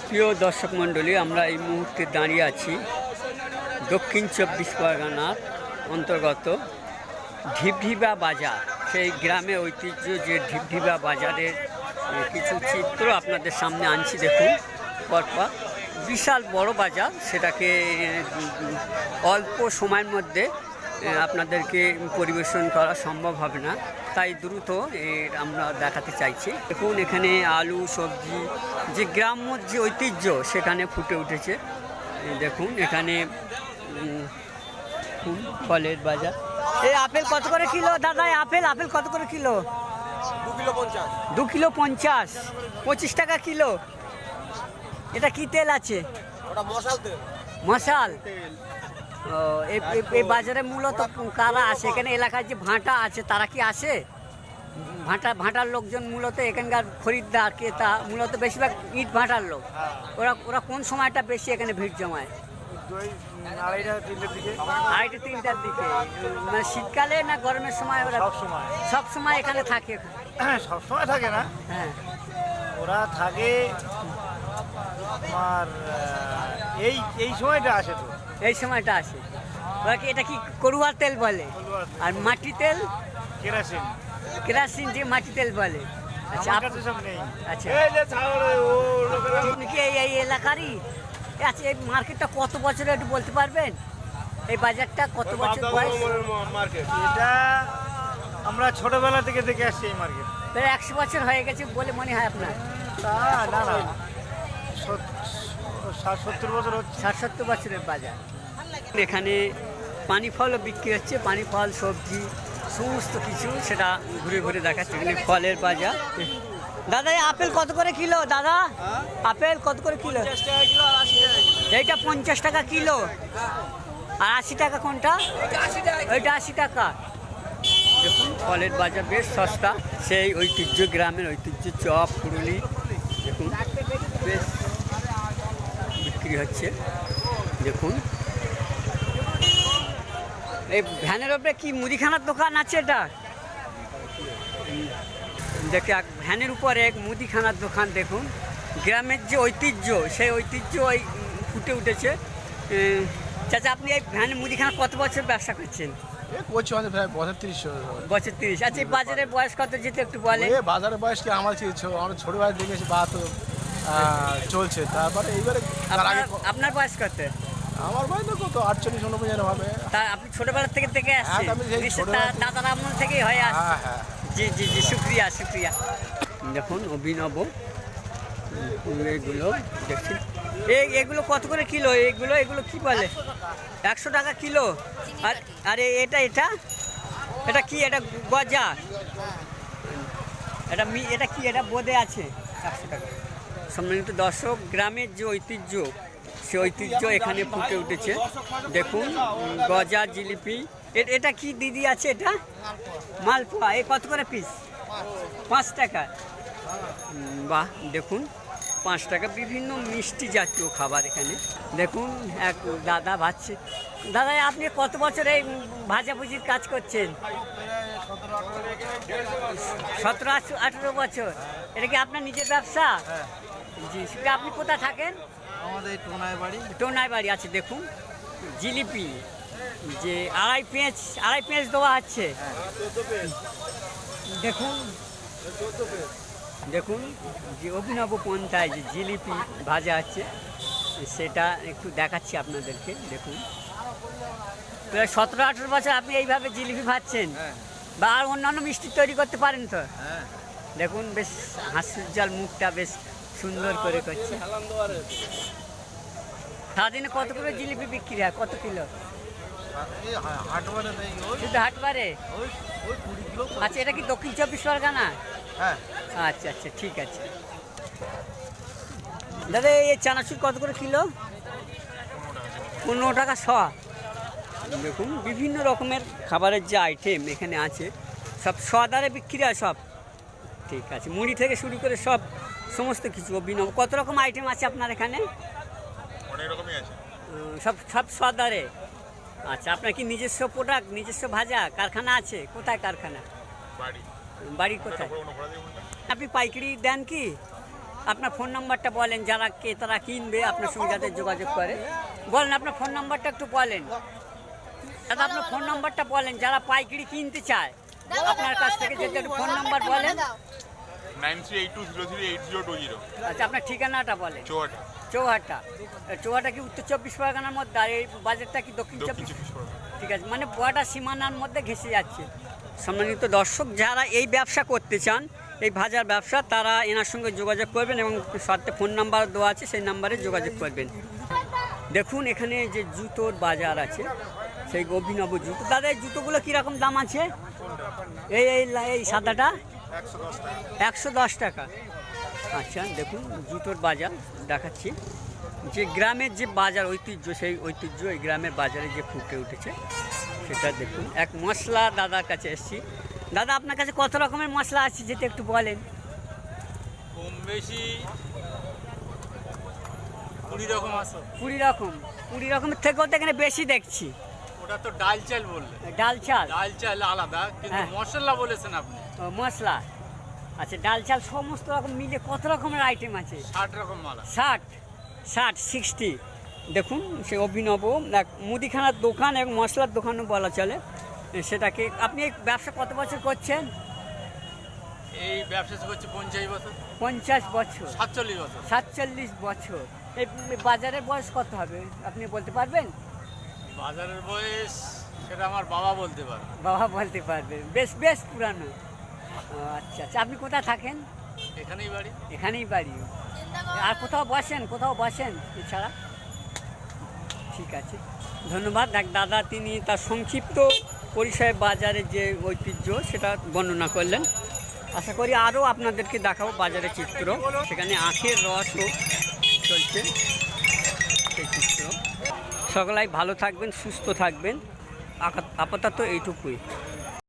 প্রিয় দর্শক মণ্ডলী, আমরা এই মুহূর্তে দাঁড়িয়ে আছি দক্ষিণ চব্বিশ পরগনার অন্তর্গত ঢিবঢিবা বাজার। সেই গ্রামে ঐতিহ্য যে ঢিবঢিবা বাজারের কিছু চিত্র আপনাদের সামনে আনছি। দেখুন, পরপর বিশাল বড় বাজার, সেটাকে অল্প সময়ের মধ্যে আপনাদেরকে পরিবেশন করা সম্ভব হবে না, তাই দ্রুত আমরা দেখাতে চাইছি। দেখুন, এখানে আলু সবজি যে গ্রাম্য যে ঐতিহ্য সেখানে ফুটে উঠেছে। দেখুন, এখানে ফলের বাজার। এই আপেল কত করে কিলো দাদা? আপেল আপেল কত করে কিলো? 2 কিলো 50, 25 টাকা কিলো। এটা কি তেল আছে? মশাল। ও, এই বাজারে মূলত কারা আসে? এখানে এলাকায় যে ভাঁটা আছে তারা কি আসে? ভাঁটার লোকজন মূলত এখানকার খরিদ্দার ক্রেতা মূলত বেশিরভাগ ইট ভাঁটার লোক। ওরা কোন সময়টা বেশি এখানে ভিড় জমায়? 2:30-3টার দিকে। মানে শীতকালে না গরমের সময়? ওরা সব সময় এখানে থাকে? সব সময় থাকে না, হ্যাঁ, ওরা থাকে আর এই সময়টা আসে। তো এই সময়টা আসে। ওরা কি এটা কি করুয়ার তেল বলে? আর মাটি তেল কেরাসিন কেরাসিন যে মাটি তেল বলে। আচ্ছা, সব নেই। আচ্ছা, আপনি কি এই এলাকারই? আচ্ছা, এই মার্কেটটা কত বছরের একটু বলতে পারবেন? এই বাজারটা কত বছর বয়স? এটা আমরা ছোটবেলা থেকে দেখে আসছি এই মার্কেট। প্রায় 100 বছর হয়ে গেছে বলে মনে হয় আপনার? না 60-70 বছর হচ্ছে। 60-70 বছরের বাজার। এখানে পানি ফলও বিক্রি হচ্ছে, পানি ফল সবজি সমস্ত কিছু, সেটা ঘুরে ঘুরে দেখাচ্ছে। এখানে ফলের বাজার। দাদা, এই আপেল কত করে কিলো দাদা? আপেল কত করে কিলো? এইটা 50 টাকা কিলো। আর 80 টাকা কোনটা? ওইটা 80 টাকা। দেখুন, ফলের বাজার বেশ সস্তা। সেই ঐতিহ্য, গ্রামের ঐতিহ্য চপ পুরুলি দেখুন বেশ বিক্রি হচ্ছে। দেখুন, এই ভ্যানের ওপরে কি মুদিখানার দোকান আছে? এটা দেখে ভ্যানের উপরে এক মুদিখানার দোকান। দেখুন, গ্রামের যে ঐতিহ্য সেই ঐতিহ্য ফুটে উঠেছে। চাচা, আপনি এই ভ্যানের মুদিখানা কত বছর ব্যবসা করছেন? প্রায় বছর 30। বছর 30। আচ্ছা, এই বাজারের বয়স কত যেতে একটু বলে? বাজারের বয়স কি আমার আমরা ছোট বয়স দেখেছি বা তো চলছে। তারপরে এইবারে আপনার বয়স কত? আমার বয়স তো কত 48-49 হবে। তা আপনি ছোটবেলা থেকে আসছেন? দাদার আমল থেকেই হয়ে আসছে। হ্যাঁ। জি জি জি, শুক্রিয়া শুক্রিয়া। দেখুন, অভিনব এগুলো দেখছি। এগুলো কত করে কিলো? এগুলো কি বলে? 100 টাকা কিলো। আর এটা কি? এটা গজা? এটা কি? এটা বোঁদে আছে 100 টাকা। সম্মানিত দর্শক, গ্রামের যে ঐতিহ্য সে ঐতিহ্য এখানে ফুটে উঠেছে। দেখুন, গজা জিলিপি। এটা কি দিদি আছে? এটা মালপোয়া। এ কত করে পিস? 5 টাকা। বাহ, দেখুন 5 টাকা। বিভিন্ন মিষ্টি জাতীয় খাবার এখানে। দেখুন, এক দাদা ভাজছে। দাদা, আপনি কত বছর এই ভাজাভুজির কাজ করছেন? 17-18 বছর। এটা কি আপনার নিজের ব্যবসা? জি। সেটা আপনি কোথায় থাকেন? আমাদের টোনায় বাড়ি আছে। দেখুন, জিলিপি যে আড়াই পেঁচ দেওয়া আছে। দেখুন যে অভিনব পন্থায় যে জিলিপি ভাজা আছে সেটা একটু দেখাচ্ছি আপনাদেরকে। দেখুন, প্রায় 17-18 বছর আপনি এইভাবে জিলিপি ভাজছেন, বা আর অন্যান্য মিষ্টি তৈরি করতে পারেন তো? দেখুন, বেশ হাস্যোজ্জ্বল মুখটা বেশ সুন্দর করে করছে। সারাদিনে কত করে জিলিপি বিক্রি হয়? কত কিলো? শুধু হাটবারে? আচ্ছা, এটা কি দক্ষিণ 24 পরগনা? আচ্ছা আচ্ছা, ঠিক আছে। দাদা, এই চানাচুর কত করে কিলো? 15 টাকা শ। দেখুন, বিভিন্ন রকমের খাবারের যে আইটেম এখানে আছে সব সদারে বিক্রি হয় সব। ঠিক আছে, মুড়ি থেকে শুরু করে সমস্ত কিছু অভিনব। কত রকম আইটেম আছে আপনার এখানে? অনেক রকমই আছে। সব সদারে। আচ্ছা, আপনার কি নিজস্ব প্রোডাক্ট, নিজস্ব ভাজা কারখানা আছে? কোথায় কারখানা? বাড়ি কোথায়? আপনি পাইকারি দেন কি? আপনার ফোন নাম্বারটা বলেন, যারা ক্রেতারা কিনবে আপনার সঙ্গে যাতে যোগাযোগ করে। বলেন আপনার ফোন নাম্বারটা একটু বলেন দাদা, আপনার ফোন নাম্বারটা বলেন, যারা পাইকারি কিনতে চায় আপনার কাছ থেকে যদি একটু ফোন নাম্বার বলেন। 9382038020। আচ্ছা, আপনার ঠিকানাটা বলেন। চৌহাটা। চৌহাটা। চৌহাটা কি উত্তর 24 পরগনার মধ্যে, আর এই বাজারটা কি দক্ষিণ দক্ষিণ 24? 24 পরগনা। ঠিক আছে, মানে বর্ডার সীমানার মধ্যে ঘেঁষে যাচ্ছে। সম্মানিত দর্শক, যারা এই ব্যবসা করতে চান, এই ভাজার ব্যবসা, তারা এনার সঙ্গে যোগাযোগ করবেন এবং সাথে ফোন নাম্বার দেওয়া আছে, সেই নাম্বারে যোগাযোগ করবেন। দেখুন এখানে যে জুতোর বাজার আছে, সেই অভিনব জুতো। দাদা এই জুতোগুলো কীরকম দাম আছে? এই এই এই সাদাটা 110 টাকা। আচ্ছা, দেখুন জুতোর বাজার দেখাচ্ছি। যে গ্রামের যে বাজার ঐতিহ্য, সেই ঐতিহ্য এই গ্রামের বাজারে যে ফুটে উঠেছে সেটা দেখুন। এক মশলা দাদার কাছে এসেছি। দাদা আপনার কাছে কত রকমের মশলা আছে যেটা একটু বলেন। কম বেশি 20 রকম আছে। 20 রকমের থেকেও তো এখানে বেশি দেখছি। ওটা তো ডাল চাল বললে, ডাল চাল। ডাল চাল আলাদা, কিন্তু হ্যাঁ। মশলা বলেছেন আপনি। ও, মশলা। আচ্ছা, ডাল চাল সমস্ত রকম মিলে কত রকমের আইটেম আছে? 60 রকম মালা। 60 দেখুন সে অভিনব এক মুদিখানার দোকান এবং মশলার দোকানও বলা চলে সেটাকে। আপনি এই ব্যবসা কত বছর করছেন? এই ব্যবসা করছে 50 বছর। 50 বছর। 47 বছর। 47 বছর। এই বাজারের বয়স কত হবে আপনি বলতে পারবেন? বাজারের বয়স সেটা আমার বাবা বলতে পারে। বাবা বলতে পারবেন। বেশ বেশ পুরানো। ও, আচ্ছা আচ্ছা, আপনি কোথায় থাকেন? এখানেই বাড়ি। এখানেই বাড়ি। আর কোথাও বসেন এছাড়া? ঠিক আছে, ধন্যবাদ। এক দাদা, তিনি তার সংক্ষিপ্ত পরিচয় বাজারের যে ঐতিহ্য সেটা বর্ণনা করলেন। আশা করি আরও আপনাদেরকে দেখাবো বাজারের চিত্র। সেখানে আখের রসও চলছে, সেই চিত্র। সকলাই ভালো থাকবেন, সুস্থ থাকবেন। আপাতত এইটুকুই।